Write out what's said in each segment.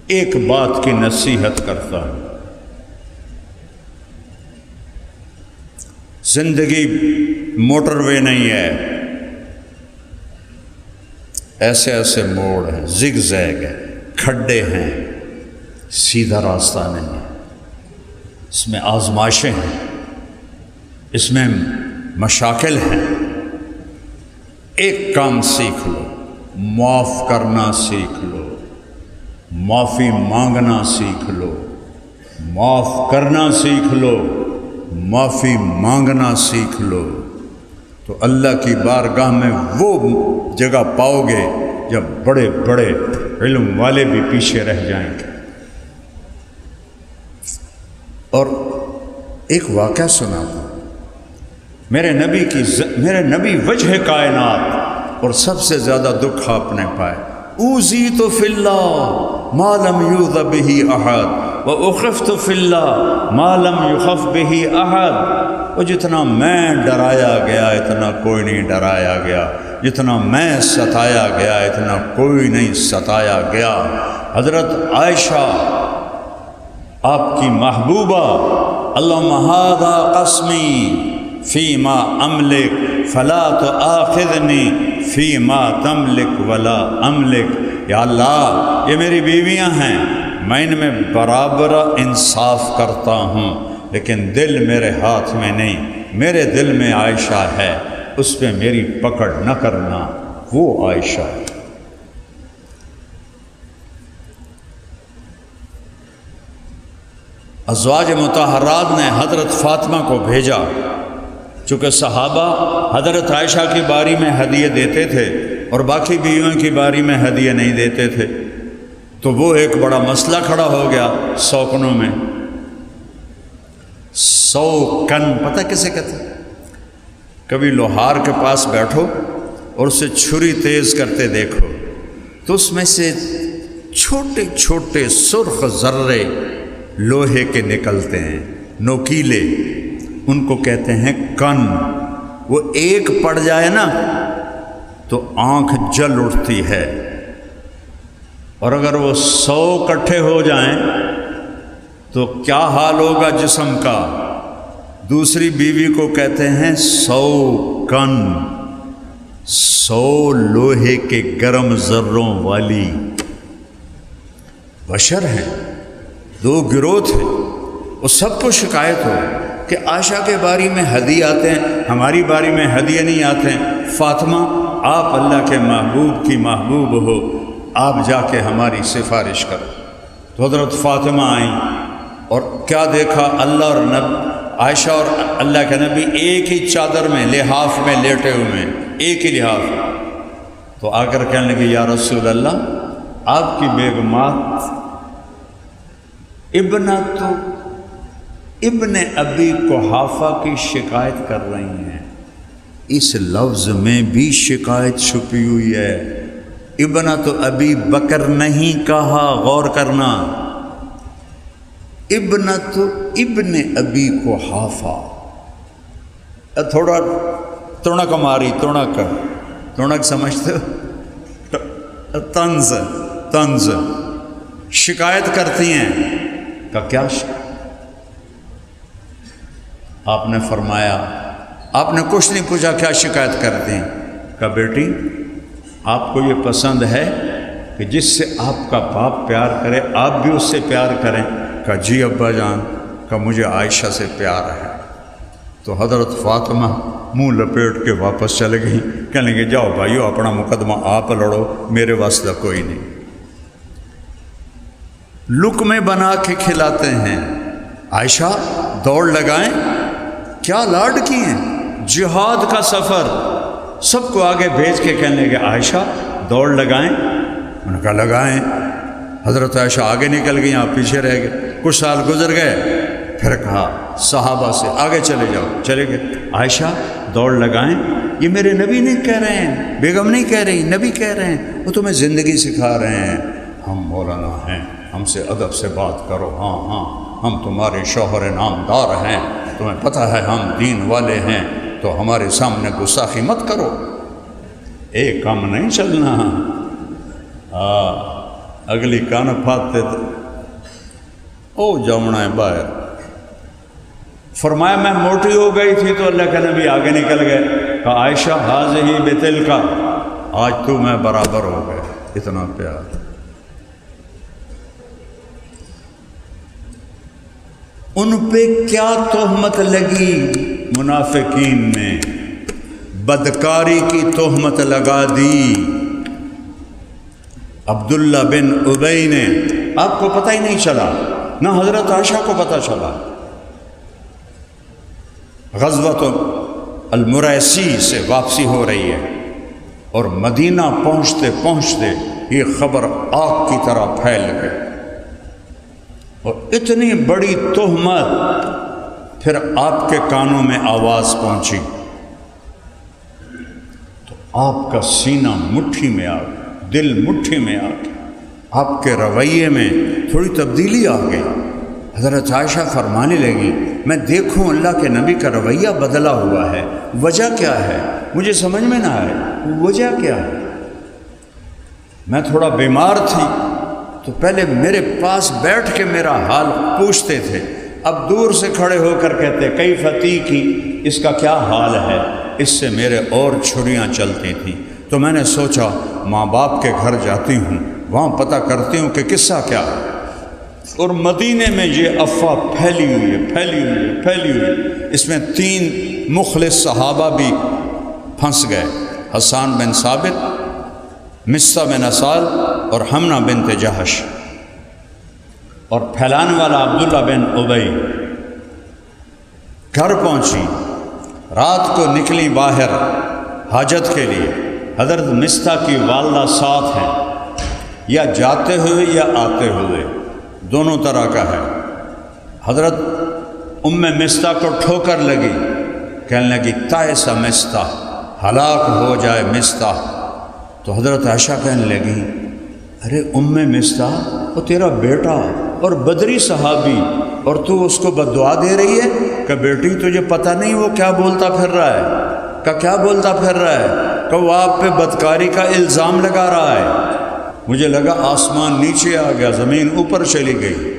ایک بات کی نصیحت کرتا ہوں، زندگی موٹر وے نہیں ہے، ایسے ایسے موڑ ہیں، زگ زیگ ہے، کھڈے ہیں، سیدھا راستہ نہیں ہے، اس میں آزمائشیں ہیں، اس میں مشاکل ہیں۔ ایک کام سیکھ لو، معاف کرنا سیکھ لو، معافی مانگنا سیکھ لو، معاف کرنا سیکھ لو، معافی مانگنا سیکھ لو، تو اللہ کی بارگاہ میں وہ جگہ پاؤ گے جب بڑے بڑے علم والے بھی پیچھے رہ جائیں گے۔ اور ایک واقعہ سنا تھا، میرے نبی وجہ کائنات، اور سب سے زیادہ دکھ آپ نے پائے، اوذیت فی اللہ ما لم یؤذ بہ احد واخفت فی اللہ ما لم یخف بہ احد۔ وہ جتنا میں ڈرایا گیا اتنا کوئی نہیں ڈرایا گیا، جتنا میں ستایا گیا اتنا کوئی نہیں ستایا گیا۔ حضرت عائشہ آپ کی محبوبہ، اللہم ھذا قسمی فیما املک فلا تؤاخذنی فیما تملک ولا املک۔ یا اللہ، یہ میری بیویاں ہیں، میں ان میں برابر انصاف کرتا ہوں، لیکن دل میرے ہاتھ میں نہیں، میرے دل میں عائشہ ہے، اس پہ میری پکڑ نہ کرنا، وہ عائشہ ہے۔ ازواج مطہرات نے حضرت فاطمہ کو بھیجا، چونکہ صحابہ حضرت عائشہ کی باری میں ہدیے دیتے تھے اور باقی بیویوں کی باری میں ہدیے نہیں دیتے تھے، تو وہ ایک بڑا مسئلہ کھڑا ہو گیا سوکنوں میں۔ سوکن پتہ کسے کہتے ہیں؟ کبھی لوہار کے پاس بیٹھو اور اسے چھری تیز کرتے دیکھو تو اس میں سے چھوٹے چھوٹے سرخ ذرے لوہے کے نکلتے ہیں، نوکیلے، ان کو کہتے ہیں کن۔ وہ ایک پڑ جائے نا تو آنکھ جل اٹھتی ہے، اور اگر وہ 100 اکٹھے ہو جائیں تو کیا حال ہوگا جسم کا؟ دوسری بیوی کو کہتے ہیں 100 کن، 100 لوہے کے گرم ذروں والی۔ بشر ہیں، 2 گروہ تھے، وہ سب کو شکایت ہو کہ عائشہ کے باری میں ہدیے آتے ہیں، ہماری باری میں ہدیے نہیں آتے ہیں۔ فاطمہ، آپ اللہ کے محبوب کی محبوب ہو، آپ جا کے ہماری سفارش کرو۔ تو حضرت فاطمہ آئیں اور کیا دیکھا، اللہ اور عائشہ اور اللہ کے نبی ایک ہی چادر میں، لحاف میں لیٹے ہوئے ہیں، ایک ہی لحاف۔ تو آ کر کہنے لگے، یا رسول اللہ، آپ کی بیگمات ابن ابی قحافہ کی شکایت کر رہی ہیں۔ اس لفظ میں بھی شکایت چھپی ہوئی ہے، ابنۃ ابی بکر نہیں کہا، غور کرنا، ابن ابی قحافہ۔ تھوڑا تڑک ماری، تڑک سمجھتے ہو؟ طنز شکایت کرتی ہیں کہ کیا آپ نے فرمایا، آپ نے کچھ نہیں پوچھا کیا شکایت کرتے ہیں؟ کہ بیٹی، آپ کو یہ پسند ہے کہ جس سے آپ کا باپ پیار کرے آپ بھی اس سے پیار کریں؟ کہ جی ابا جان، کہ مجھے عائشہ سے پیار ہے۔ تو حضرت فاطمہ منہ لپیٹ کے واپس چلے گئی، کہنے لگے، جاؤ بھائیو، اپنا مقدمہ آپ لڑو، میرے واسطہ کوئی نہیں۔ لقمے بنا کے کھلاتے ہیں۔ عائشہ دوڑ لگائیں، کیا لاڈ کی ہیں، جہاد کا سفر، سب کو آگے بھیج کے کہنے لگے، عائشہ دوڑ لگائیں۔ انہوں نے کہا لگائیں۔ حضرت عائشہ آگے نکل گئی، آپ پیچھے رہ گئے۔ کچھ سال گزر گئے، پھر کہا صحابہ سے، آگے چلے جاؤ، چلے گئے۔ عائشہ دوڑ لگائیں، یہ میرے نبی نہیں کہہ رہے ہیں، بیگم نہیں کہہ رہی، نبی کہہ رہے ہیں، وہ تمہیں زندگی سکھا رہے ہیں۔ ہم مولانا ہیں، ہم سے ادب سے بات کرو، ہاں ہاں، ہم تمہارے شوہر نامدار ہیں، تمہیں پتہ ہے ہم دین والے ہیں، تو ہمارے سامنے گستاخی مت کرو، ایک کام نہیں چلنا۔ اگلی کان پھاتے تو او جمنا ہے باہر. فرمایا میں موٹی ہو گئی تھی تو اللہ کے نبی آگے نکل گئے. کہا عائشہ حاضی بتل کا، آج تو میں برابر ہو گئے. اتنا پیار. ان پہ کیا تہمت لگی؟ منافقین نے بدکاری کی تہمت لگا دی. عبداللہ بن ابی نے، آپ کو پتہ ہی نہیں چلا، نہ حضرت عائشہ کو پتہ چلا. غزوۃ المریسی سے واپسی ہو رہی ہے اور مدینہ پہنچتے پہنچتے یہ خبر آگ کی طرح پھیل گئی اور اتنی بڑی تہمت. پھر آپ کے کانوں میں آواز پہنچی تو آپ کا سینہ مٹھی میں آ گیا، دل مٹھی میں آ گیا. آپ کے رویے میں تھوڑی تبدیلی آ گئی. حضرت عائشہ فرمانے لگی میں دیکھوں اللہ کے نبی کا رویہ بدلا ہوا ہے، وجہ کیا ہے؟ مجھے سمجھ میں نہ آئے وجہ کیا ہے. میں تھوڑا بیمار تھی تو پہلے میرے پاس بیٹھ کے میرا حال پوچھتے تھے، اب دور سے کھڑے ہو کر کہتے کئی فتح کی، اس کا کیا حال ہے؟ اس سے میرے اور چھریاں چلتی تھیں. تو میں نے سوچا ماں باپ کے گھر جاتی ہوں، وہاں پتہ کرتی ہوں کہ قصہ کیا ہے. اور مدینے میں یہ افواہ پھیلی ہوئی ہے، پھیلی ہوئی ہے، پھیلی ہوئی ہے. اس میں 3 مخلص صحابہ بھی پھنس گئے، حسان بن ثابت، مصہ بن اسال اور حمنہ بنت جہش. اور پھیلانے والا عبداللہ بن ابی. گھر پہنچی، رات کو نکلی باہر حاجت کے لیے. حضرت مصہ کی والدہ ساتھ ہیں، یا جاتے ہوئے یا آتے ہوئے، دونوں طرح کا ہے. حضرت مصہ کو ٹھوکر لگی، کہنے لگی تائسا مصہ، ہلاک ہو جائے مصہ. تو حضرت عائشہ کہنے لگی ارے مصہ وہ تیرا بیٹا اور بدری صحابی، اور تو اس کو بددعا دے رہی ہے کہ بیٹی تجھے پتہ نہیں وہ کیا بولتا پھر رہا ہے، کیا بولتا پھر رہا ہے، کہ وہ آپ پہ بدکاری کا الزام لگا رہا ہے. مجھے لگا آسمان نیچے آ گیا، زمین اوپر چلی گئی،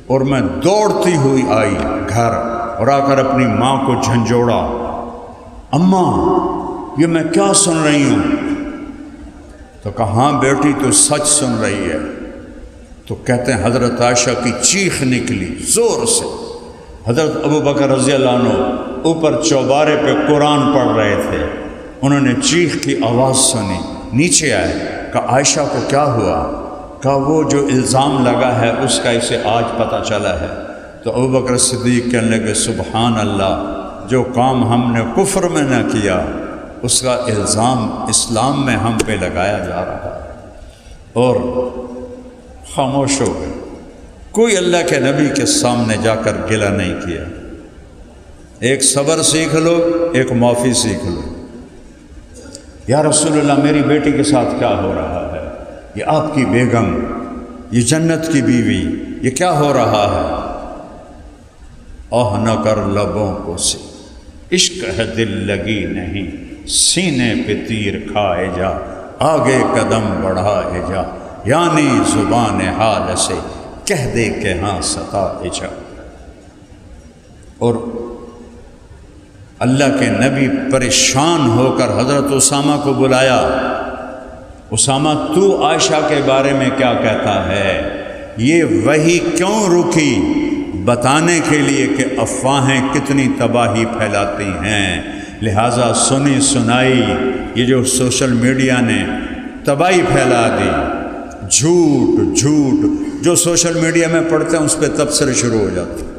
اور میں دوڑتی ہوئی آئی گھر اور آ کر اپنی ماں کو جھنجھوڑا، اماں یہ میں کیا سن رہی ہوں؟ تو کہا ہاں بیٹی تو سچ سن رہی ہے. تو کہتے ہیں حضرت عائشہ کی چیخ نکلی زور سے. حضرت ابوبکر رضی اللہ عنہ اوپر چوبارے پہ قرآن پڑھ رہے تھے، انہوں نے چیخ کی آواز سنی، نیچے آئے. کہا عائشہ کو کیا ہوا؟ کہا وہ جو الزام لگا ہے اس کا اسے آج پتہ چلا ہے. تو ابوبکر صدیق کہنے لگے سبحان اللہ، جو کام ہم نے کفر میں نہ کیا اس کا الزام اسلام میں ہم پہ لگایا جا رہا ہے. اور خاموش ہو گئے. کوئی اللہ کے نبی کے سامنے جا کر گلہ نہیں کیا. ایک صبر سیکھ لو، ایک معافی سیکھ لو. یا رسول اللہ میری بیٹی کے ساتھ کیا ہو رہا ہے؟ یہ آپ کی بیگم، یہ جنت کی بیوی، یہ کیا ہو رہا ہے؟ نہ کر لبوں کو سے عشق ہے دل لگی نہیں، سینے پہ تیر کھائے جا، آگے قدم بڑھائے جا، یعنی زبان حال سے کہہ دے کہ ہاں ستائے جا. اور اللہ کے نبی پریشان ہو کر حضرت اسامہ کو بلایا. اسامہ تو عائشہ کے بارے میں کیا کہتا ہے؟ یہ وحی کیوں رکی؟ بتانے کے لیے کہ افواہیں کتنی تباہی پھیلاتی ہیں. لہٰذا سنی سنائی یہ جو سوشل میڈیا نے تباہی پھیلا دی، جھوٹ جو سوشل میڈیا میں پڑھتے ہیں اس پہ تبصرے شروع ہو جاتے ہیں.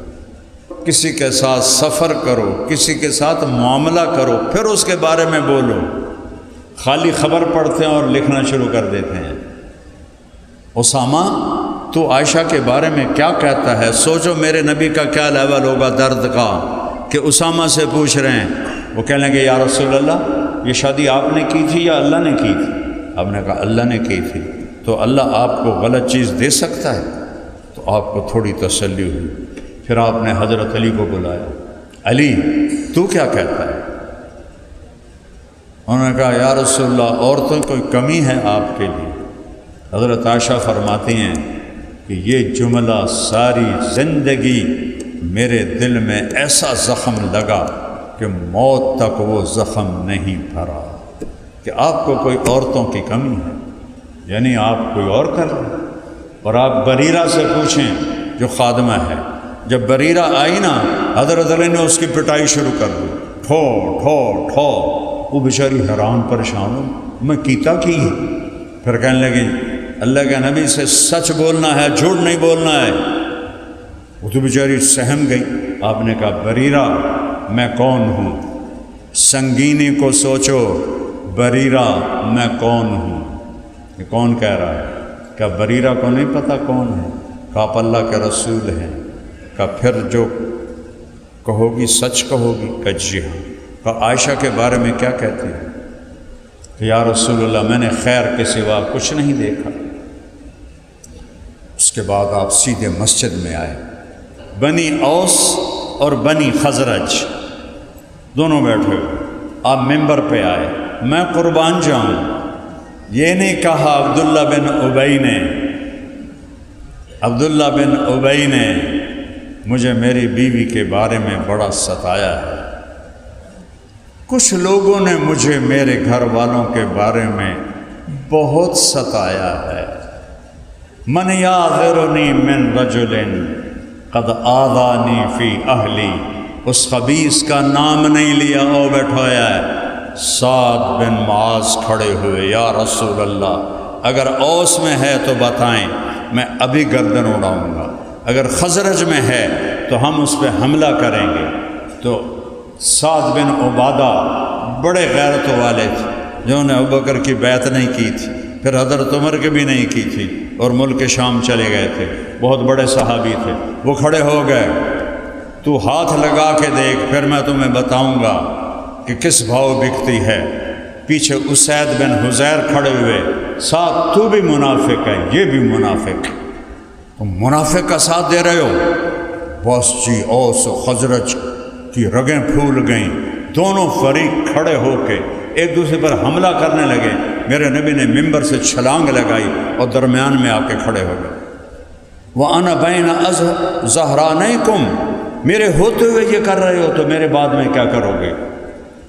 کسی کے ساتھ سفر کرو، کسی کے ساتھ معاملہ کرو، پھر اس کے بارے میں بولو. خالی خبر پڑھتے ہیں اور لکھنا شروع کر دیتے ہیں. اسامہ تو عائشہ کے بارے میں کیا کہتا ہے؟ سوچو میرے نبی کا کیا لیول ہوگا درد کا کہ اسامہ سے پوچھ رہے ہیں. وہ کہنے لگے یا رسول اللہ یہ شادی آپ نے کی تھی یا اللہ نے کی تھی؟ آپ نے کہا اللہ نے کی تھی. تو اللہ آپ کو غلط چیز دے سکتا ہے؟ تو آپ کو تھوڑی تسلی ہوئی. پھر آپ نے حضرت علی کو بلایا، علی تو کیا کہتا ہے؟ انہوں نے کہا یا رسول اللہ عورتوں کوئی کمی ہے آپ کے لیے؟ حضرت عائشہ فرماتی ہیں کہ یہ جملہ ساری زندگی میرے دل میں ایسا زخم لگا کہ موت تک وہ زخم نہیں بھرا، کہ آپ کو کوئی عورتوں کی کمی ہے، یعنی آپ کوئی اور کر رہے ہیں۔ اور آپ بریرہ سے پوچھیں جو خادمہ ہے، جب بریرہ آئی نا حضرت علی نے اس کی پٹائی شروع کر دی، ٹھو ٹھو ٹھو، وہ بیچاری حیران پریشان ہو، میں کیتا کی ہے؟ پھر کہنے لگی اللہ کے نبی سے سچ بولنا ہے، جھوٹ نہیں بولنا ہے۔ وہ تو بیچاری سہم گئی۔ آپ نے کہا بریرہ میں کون ہوں؟ سنگینی کو سوچو، بریرہ میں کون ہوں؟ یہ کون کہہ رہا ہے؟ کیا بریرہ کو نہیں پتہ کون ہے؟ کہا آپ اللہ کے رسول ہیں۔ کہا پھر جو کہو گی سچ کہو گی؟ کہ جی ہاں۔ کہا عائشہ کے بارے میں کیا کہتی ہے؟ کہ یا رسول اللہ میں نے خیر کے سوا کچھ نہیں دیکھا۔ اس کے بعد آپ سیدھے مسجد میں آئے، بنی اوس اور بنی خزرج دونوں بیٹھے ہوئے، آپ ممبر پہ آئے۔ میں قربان جاؤں، یہ نہیں کہا عبداللہ بن ابی نے مجھے میری بیوی کے بارے میں بڑا ستایا ہے، کچھ لوگوں نے مجھے میرے گھر والوں کے بارے میں بہت ستایا ہے۔ من یعذرنی من رجل قد آذانی فی اہلی، اس خبیث کا نام نہیں لیا، او بیٹھایا ہے۔ سعد بن معاذ کھڑے ہوئے، یا رسول اللہ اگر اوس میں ہے تو بتائیں، میں ابھی گردن اڑاؤں گا، اگر خزرج میں ہے تو ہم اس پہ حملہ کریں گے۔ تو سعد بن عبادہ بڑے غیرت والے تھے، جنہوں نے ابوبکر کی بیعت نہیں کی تھی، پھر حضرت عمر کی بھی نہیں کی تھی، اور ملک شام چلے گئے تھے، بہت بڑے صحابی تھے۔ وہ کھڑے ہو گئے، تو ہاتھ لگا کے دیکھ، پھر میں تمہیں بتاؤں گا کہ کس بھاؤ بکتی ہے۔ پیچھے اسید بن حزیر کھڑے ہوئے، ساتھ تو بھی منافق ہے، یہ بھی منافق ہے، تم منافق کا ساتھ دے رہے ہو۔ بس جی اوس و خزرج کی رگیں پھول گئیں، دونوں فریق کھڑے ہو کے ایک دوسرے پر حملہ کرنے لگے۔ میرے نبی نے ممبر سے چھلانگ لگائی اور درمیان میں آ کے کھڑے ہو گئے۔ وَأَنَا بَيْنَ ظَهْرَانَيْكُمْ، میرے ہوتے ہوئے یہ کر رہے ہو تو میرے بعد میں کیا کرو گے؟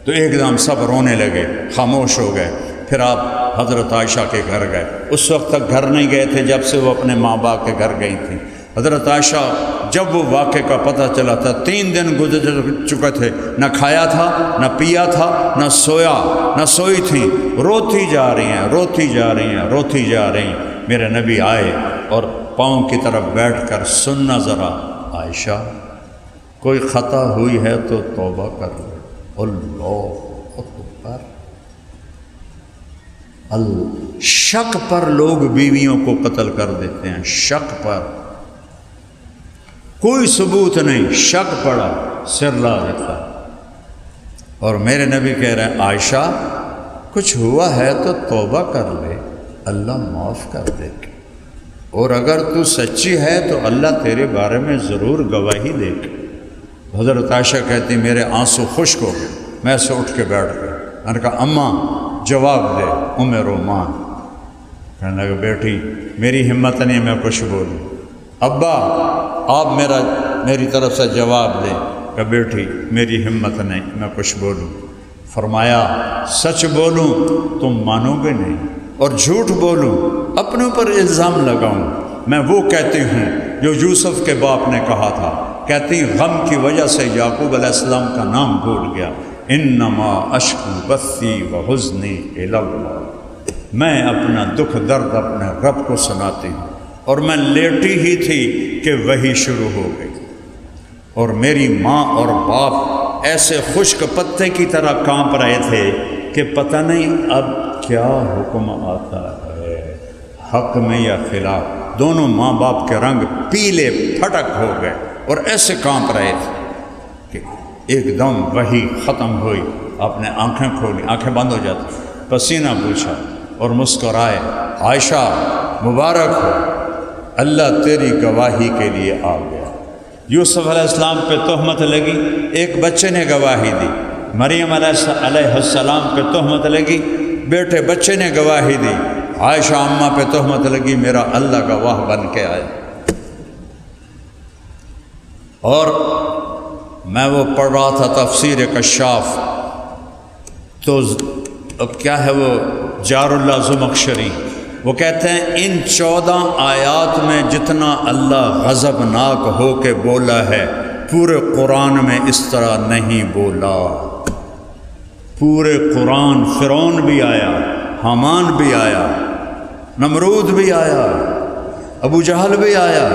تو ایک دم سب رونے لگے، خاموش ہو گئے۔ پھر آپ حضرت عائشہ کے گھر گئے، اس وقت تک گھر نہیں گئے تھے جب سے وہ اپنے ماں باپ کے گھر گئی تھیں۔ حضرت عائشہ جب وہ واقعے کا پتہ چلا تھا، 3 دن گزر چکے تھے، نہ کھایا تھا، نہ پیا تھا، نہ سویا، نہ سوئی تھیں، روتی جا رہی ہیں، روتی جا رہی ہیں، روتی جا رہی ہیں۔ میرے نبی آئے اور پاؤں کی طرف بیٹھ کر، سننا ذرا عائشہ، کوئی خطا ہوئی ہے تو توبہ کر لو۔ اللہ اکبر۔ شک پر لوگ بیویوں کو قتل کر دیتے ہیں، شک پر، کوئی ثبوت نہیں، شک پڑا سر لا دیتا۔ اور میرے نبی کہہ رہے ہیں عائشہ کچھ ہوا ہے تو توبہ کر لے، اللہ معاف کر دے گا، اور اگر تو سچی ہے تو اللہ تیرے بارے میں ضرور گواہی دے گا۔ حضرت عائشہ کہتی میرے آنسو خشک ہو گئے، میں سے اٹھ کے بیٹھ گیا۔ میں نے کہا اماں جواب دے، ام رومان کہنے لگا بیٹی میری ہمت نہیں میں کچھ بولوں۔ ابا آپ میری طرف سے جواب دیں کہ بیٹی میری ہمت نہیں میں کچھ بولوں۔ فرمایا سچ بولوں تم مانو گے نہیں، اور جھوٹ بولوں اپنے اوپر الزام لگاؤں، میں وہ کہتی ہوں جو یوسف کے باپ نے کہا تھا، کہتی غم کی وجہ سے یعقوب علیہ السلام کا نام بھول گیا، انما اشکو بثی وحزنی الی اللہ، میں اپنا دکھ درد اپنے رب کو سناتی ہوں۔ اور میں لیٹی ہی تھی کہ وہی شروع ہو گئی، اور میری ماں اور باپ ایسے خشک پتے کی طرح کانپ رہے تھے کہ پتہ نہیں اب کیا حکم آتا ہے، حق میں یا خلاف۔ دونوں ماں باپ کے رنگ پیلے پھٹک ہو گئے اور ایسے کانپ رہے تھے کہ ایک دم وہی ختم ہوئی۔ آپ نے آنکھیں کھولی، آنکھیں بند ہو جاتی، پسینہ پوچھا اور مسکرائے، عائشہ مبارک ہو، اللہ تیری گواہی کے لیے آ گیا۔ یوسف علیہ السلام پہ تہمت لگی، ایک بچے نے گواہی دی۔ مریم علیہ السلام پہ تہمت لگی، بیٹے بچے نے گواہی دی۔ عائشہ اماں پہ تہمت لگی، میرا اللہ گواہ بن کے آیا۔ اور میں وہ پڑھ رہا تھا تفسیر کشاف، تو کیا ہے وہ جار اللہ زمخشری، وہ کہتے ہیں ان 14 آیات میں جتنا اللہ غضبناک ہو کے بولا ہے پورے قرآن میں اس طرح نہیں بولا۔ پورے قرآن فرعون بھی آیا، حامان بھی آیا، نمرود بھی آیا، ابو جہل بھی آیا،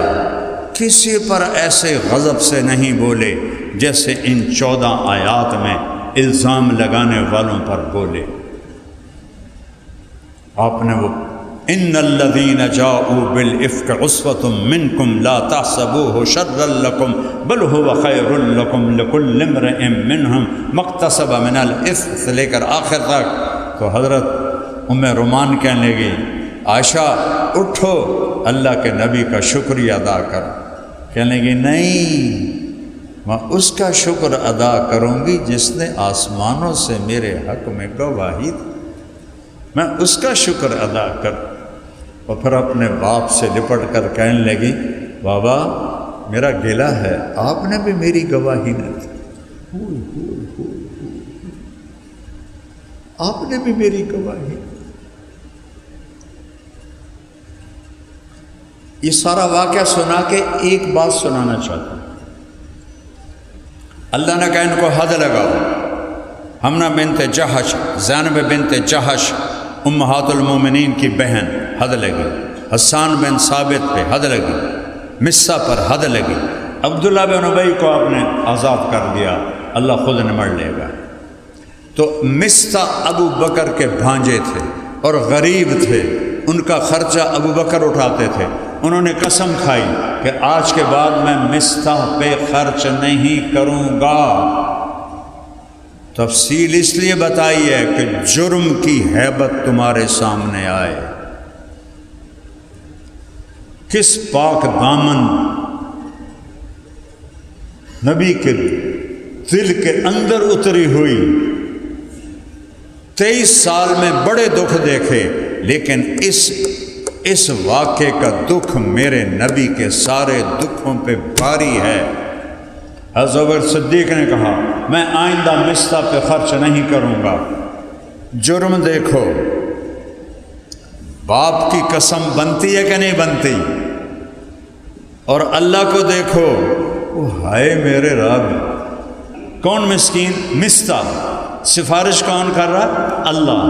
کسی پر ایسے غضب سے نہیں بولے جیسے ان 14 آیات میں الزام لگانے والوں پر بولے۔ آپ نے وہ ان الذین جاءوا بالافک عصبۃ منکم لا تحسبوه شرا لکم بل هو خیر لکم لکل امرئ منہم ما اکتسب من الاثم سے لے کر آخر تک۔ تو حضرت ام رومان کہنے لگی عائشہ اٹھو اللہ کے نبی کا شکریہ ادا کرو۔ کہنے لگی نہیں، میں اس کا شکر ادا کروں گی جس نے آسمانوں سے میرے حق میں گواہی دی، میں اس کا شکر ادا کروں۔ اور پھر اپنے باپ سے لپٹ کر کہنے لگی بابا میرا گلہ ہے، آپ نے بھی میری گواہی نہ دی، آپ نے بھی میری گواہی۔ یہ سارا واقعہ سنا کے ایک بات سنانا چاہتا ہوں۔ اللہ نے کہا ان کو حد لگاؤ۔ حمنہ بنت جہش، زینب بنت جہش امہات المومنین کی بہن، حد لگی۔ حسان بن ثابت پہ حد لگی، مصہ پر حد لگی۔ عبداللہ بن ابی کو آپ نے آزاد کر دیا، اللہ خود نمڑ لے گا۔ تو مصہ ابو بکر کے بھانجے تھے اور غریب تھے، ان کا خرچہ ابو بکر اٹھاتے تھے۔ انہوں نے قسم کھائی کہ آج کے بعد میں مصہ پہ خرچ نہیں کروں گا۔ تفصیل اس لیے بتائی ہے کہ جرم کی ہیبت تمہارے سامنے آئے۔ کس پاک دامن نبی کے دل کے اندر اتری ہوئی۔ 23 سال میں بڑے دکھ دیکھے، لیکن اس واقعے کا دکھ میرے نبی کے سارے دکھوں پہ بھاری ہے۔ حضرت ابوبکر صدیق نے کہا میں آئندہ مصہ پہ خرچ نہیں کروں گا۔ جرم دیکھو، باپ کی قسم بنتی ہے کہ نہیں بنتی؟ اور اللہ کو دیکھو، وہ ہائے میرے رب، کون مسکین؟ مصہ۔ سفارش کون کر رہا ہے؟ اللہ۔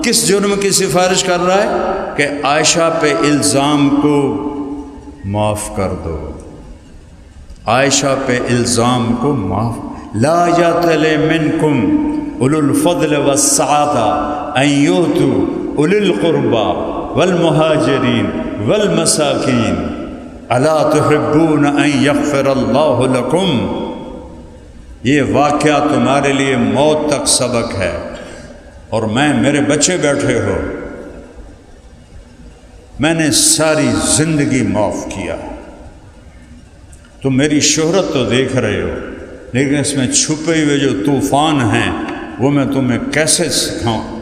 کس جرم کی سفارش کر رہا ہے؟ کہ عائشہ پہ الزام کو معاف کر دو، عائشہ پہ الزام کو معاف۔ لا یأتل منکم اولو الفضل والسعة ان یؤتوا اولی القربى والمہاجرین والمساکین الا تحبون ان یغفر اللہ لکم۔ یہ واقعہ تمہارے لیے موت تک سبق ہے، اور میرے بچے بیٹھے ہو، میں نے ساری زندگی معاف کیا۔ تم میری شہرت تو دیکھ رہے ہو، لیکن اس میں چھپے ہوئے جو طوفان ہیں وہ میں تمہیں کیسے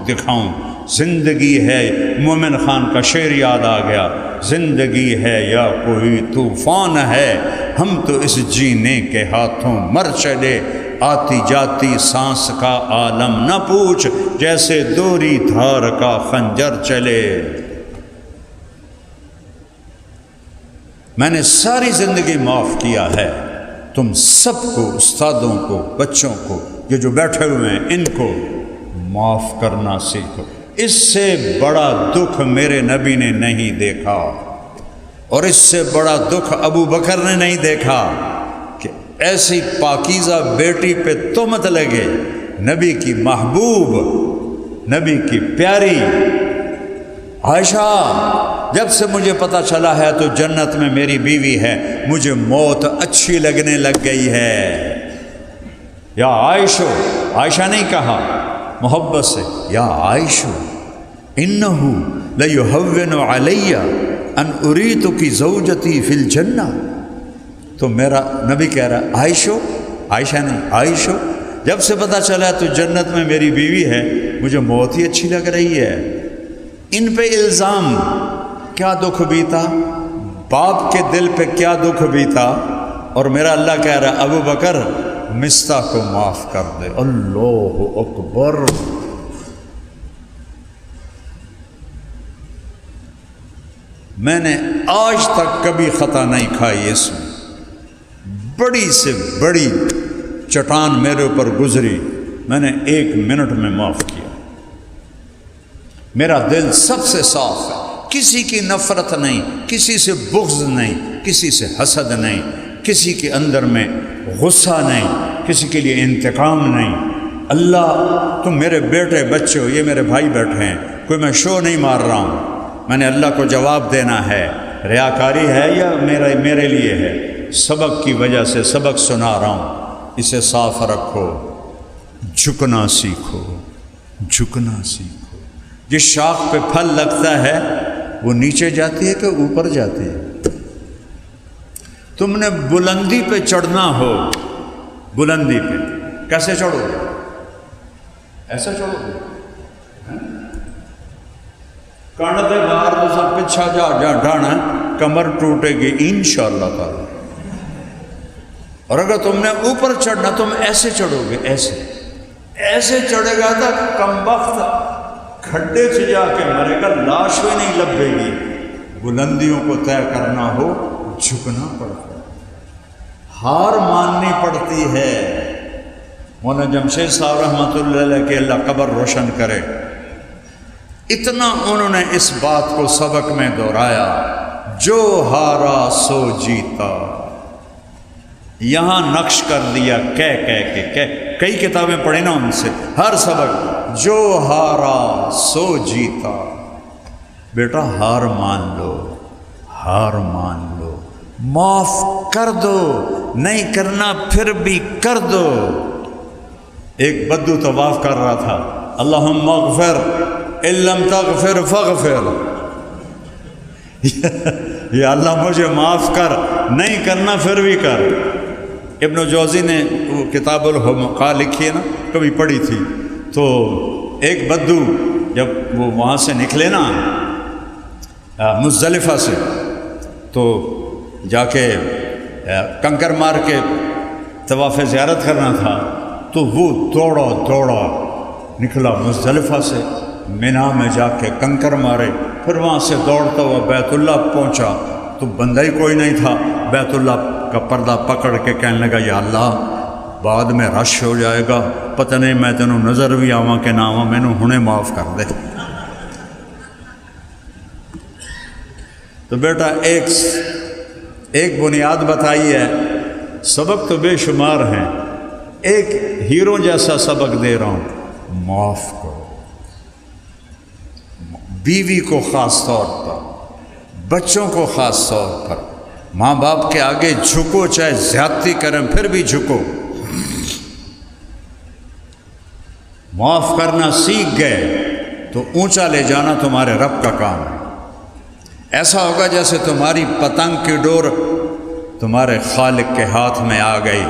دکھاؤں۔ زندگی ہے، مومن خان کا شعر یاد آ گیا، زندگی ہے یا کوئی طوفان ہے، ہم تو اس جینے کے ہاتھوں مر چلے، آتی جاتی سانس کا عالم نہ پوچھ، جیسے دوری دھار کا خنجر چلے۔ میں نے ساری زندگی معاف کیا ہے۔ تم سب کو، استادوں کو، بچوں کو، یہ جو بیٹھے ہوئے ہیں، ان کو معاف کرنا سیکھو۔ اس سے بڑا دکھ میرے نبی نے نہیں دیکھا، اور اس سے بڑا دکھ ابو بکر نے نہیں دیکھا کہ ایسی پاکیزہ بیٹی پہ تہمت لگے۔ نبی کی محبوب، نبی کی پیاری عائشہ، جب سے مجھے پتہ چلا ہے تو جنت میں میری بیوی ہے، مجھے موت اچھی لگنے لگ گئی ہے۔ یا عائشہ، عائشہ نہیں کہا محبت سے، یا عائشہ انہو لیہون علی ان اریتک زوجتی فی الجنہ۔ تو میرا نبی کہہ رہا ہے عائشہ، عائشہ نہیں، عائشہ، جب سے پتہ چلا تو جنت میں میری بیوی ہے، مجھے موت ہی اچھی لگ رہی ہے۔ ان پہ الزام، کیا دکھ بیتا، باپ کے دل پہ کیا دکھ بیتا، اور میرا اللہ کہہ رہا ہے ابو بکر مستہ کو معاف کر دے۔ اللہ اکبر۔ میں نے آج تک کبھی خطا نہیں کھائی اس میں، بڑی سے بڑی چٹان میرے اوپر گزری، میں نے 1 منٹ میں معاف کیا۔ میرا دل سب سے صاف ہے، کسی کی نفرت نہیں، کسی سے بغض نہیں، کسی سے حسد نہیں، کسی کے اندر میں غصہ نہیں، کسی کے لیے انتقام نہیں۔ اللہ تم میرے بیٹے بچے ہو، یہ میرے بھائی بیٹھے ہیں، کوئی میں شو نہیں مار رہا ہوں، میں نے اللہ کو جواب دینا ہے، ریاکاری ہے یا میرے لیے ہے، سبق کی وجہ سے سبق سنا رہا ہوں، اسے صاف رکھو، جھکنا سیکھو، جھکنا سیکھو۔ جس شاخ پہ پھل لگتا ہے وہ نیچے جاتی ہے کہ اوپر جاتی ہے؟ تم نے بلندی پہ چڑھنا ہو، بلندی پہ کیسے چڑھو گے؟ ایسا چڑھو گے؟ کانڈ دے باہر تو سب پچھا جا ڈھانا، کمر ٹوٹے گی انشاءاللہ تعالی۔ اور اگر تم نے اوپر چڑھنا تم ایسے چڑھو گے، ایسے چڑھے گا تو کمبخت کھڈے سے جا کے مرے گا، لاش بھی نہیں لبھے گی۔ بلندیوں کو طے کرنا ہو جھکنا پڑتا ہے، ہار ماننی پڑتی ہے۔ مولانا جمشید صاحب رحمۃ اللہ علیہ کے اللہ قبر روشن کرے، اتنا انہوں نے اس بات کو سبق میں دہرایا، جو ہارا سو جیتا۔ یہاں نقش کر دیا کہہ کے کئی کتابیں پڑھی نا ان سے، ہر سبق جو ہارا سو جیتا۔ بیٹا ہار مان لو، ہار مان لو، معاف کر دو، نہیں کرنا پھر بھی کر دو۔ ایک بدو طواف کر رہا تھا، اللہم اغفر ان لم تغفر فاغفر، یا اللہ مجھے معاف کر، نہیں کرنا پھر بھی کر۔ ابن جوزی نے وہ کتاب الحمقاء لکھی ہے نا، کبھی پڑھی تھی، تو ایک بدو جب وہ وہاں سے نکلے نا مزدلفہ سے، تو جا کے کنکر مار کے طواف زیارت کرنا تھا، تو وہ دوڑا نکلا مزدلفہ سے، مینا میں جا کے کنکر مارے، پھر وہاں سے دوڑتا ہوا بیت اللہ پہنچا تو بندہ ہی کوئی نہیں تھا، بیت اللہ کا پردہ پکڑ کے کہنے لگا یا اللہ بعد میں رش ہو جائے گا، پتہ نہیں میں تینوں نظر بھی آواں کہ نہ آواں، مینوں ہنے معاف کر دے۔ تو بیٹا ایک بنیاد بتائی ہے، سبق تو بے شمار ہیں، ایک ہیرو جیسا سبق دے رہا ہوں، معاف کرو۔ بیوی کو خاص طور پر، بچوں کو خاص طور پر، ماں باپ کے آگے جھکو، چاہے زیادتی کریں پھر بھی جھکو۔ معاف کرنا سیکھ گئے تو اونچا لے جانا تمہارے رب کا کام ہے۔ ایسا ہوگا جیسے تمہاری پتنگ کی ڈور تمہارے خالق کے ہاتھ میں آ گئی،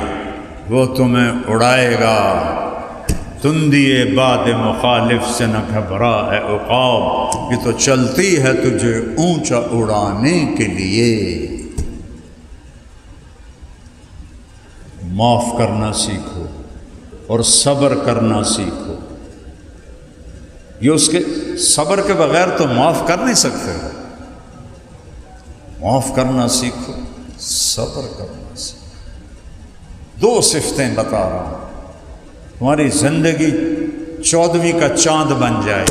وہ تمہیں اڑائے گا۔ تندی باد مخالف سے نہ گھبرا اے عقاب، یہ تو چلتی ہے تجھے اونچا اڑانے کے لیے۔ معاف کرنا سیکھو اور صبر کرنا سیکھو، یہ اس کے صبر کے بغیر تو معاف کر نہیں سکتے۔ معاف کرنا سیکھو، صبر کرنا سیکھو۔ 2 صفتیں بتا رہا ہوں، تمہاری زندگی 14ویں کا چاند بن جائے۔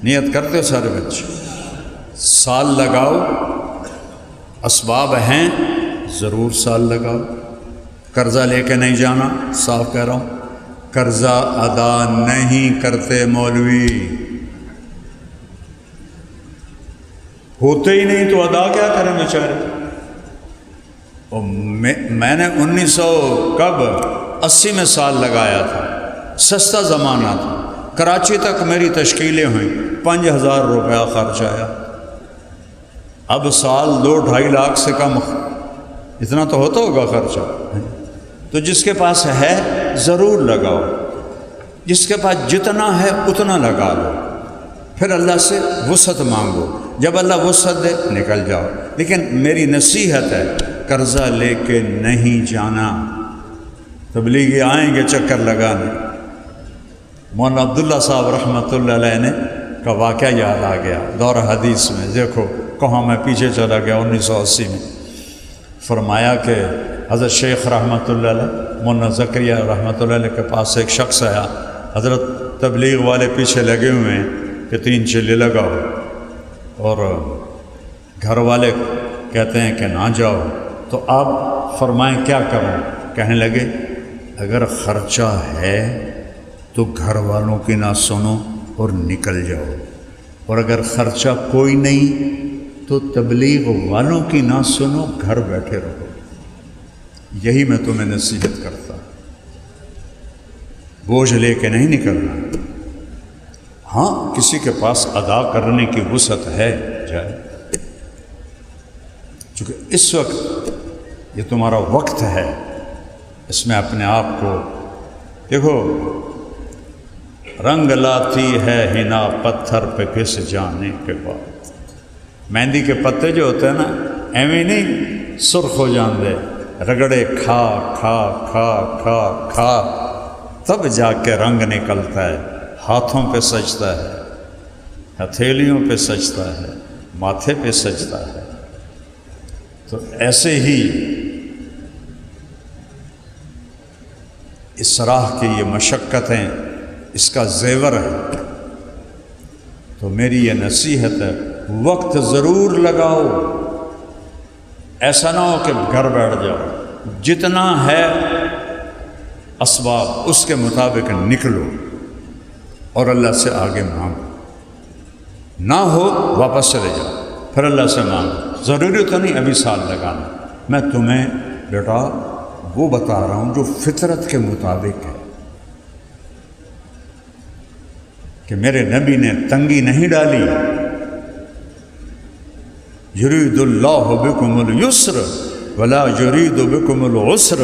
نیت کرتے ہو سارے بچے؟ سال لگاؤ، اسباب ہیں ضرور سال لگاؤ، قرضہ لے کے نہیں جانا، صاف کہہ رہا ہوں، قرضہ ادا نہیں کرتے مولوی، ہوتے ہی نہیں تو ادا کیا کریں بیچارے۔ اور میں نے 1980 میں سال لگایا تھا، سستا زمانہ تھا، کراچی تک میری تشکیلیں ہوئیں، 5000 روپیہ خرچ آیا۔ اب سال 2-2.5 لاکھ سے کم، اتنا تو ہوتا ہوگا خرچہ، تو جس کے پاس ہے ضرور لگاؤ۔ جس کے پاس جتنا ہے اتنا لگا لو، پھر اللہ سے وسعت مانگو، جب اللہ وسعت دے نکل جاؤ۔ لیکن میری نصیحت ہے قرضہ لے کے نہیں جانا۔ تبلیغی آئیں گے چکر لگانے۔ مولانا عبداللہ صاحب رحمۃ اللہ علیہ نے کا واقعہ یاد آ گیا دور حدیث میں، دیکھو کہاں میں پیچھے چلا گیا 1980 میں۔ فرمایا کہ حضرت شیخ رحمۃ اللہ علیہ مولانا زکریہ رحمۃ اللہ علیہ کے پاس ایک شخص آیا، حضرت تبلیغ والے پیچھے لگے ہوئے ہیں کہ 3 چلے لگاؤ، اور گھر والے کہتے ہیں کہ نہ جاؤ، تو آپ فرمائیں کیا کروں؟ کہنے لگے اگر خرچہ ہے تو گھر والوں کی نہ سنو اور نکل جاؤ، اور اگر خرچہ کوئی نہیں تو تبلیغ والوں کی نہ سنو، گھر بیٹھے رہو۔ یہی میں تمہیں نصیحت کرتا، بوجھ لے کے نہیں نکلنا۔ ہاں کسی کے پاس ادا کرنے کی وسعت ہے جائے، چونکہ اس وقت یہ تمہارا وقت ہے، اس میں اپنے آپ کو دیکھو۔ رنگ لاتی ہے ہنا پتھر پہ گھس جانے کے بعد، مہندی کے پتے جو ہوتے ہیں نا ایویں نہیں سرخ ہو جاندے، رگڑے کھا کھا کھا کھا کھا تب جا کے رنگ نکلتا ہے، ہاتھوں پہ سجتا ہے، ہتھیلیوں پہ سجتا ہے، ماتھے پہ سجتا ہے۔ تو ایسے ہی اس راہ کی یہ مشقتیں اس کا زیور ہے۔ تو میری یہ نصیحت ہے وقت ضرور لگاؤ، ایسا نہ ہو کہ گھر بیٹھ جاؤ، جتنا ہے اسباب اس کے مطابق نکلو اور اللہ سے آگے مانگو، نہ ہو واپس چلے جاؤ پھر اللہ سے مانگو۔ ضروری تو نہیں ابھی سال لگانا، میں تمہیں بیٹا وہ بتا رہا ہوں جو فطرت کے مطابق ہے، کہ میرے نبی نے تنگی نہیں ڈالی، یرید اللہ بکم اليسر ولا یرید بکم العسر،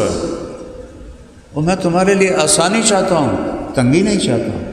اور میں تمہارے لیے آسانی چاہتا ہوں، تنگی نہیں چاہتا ہوں۔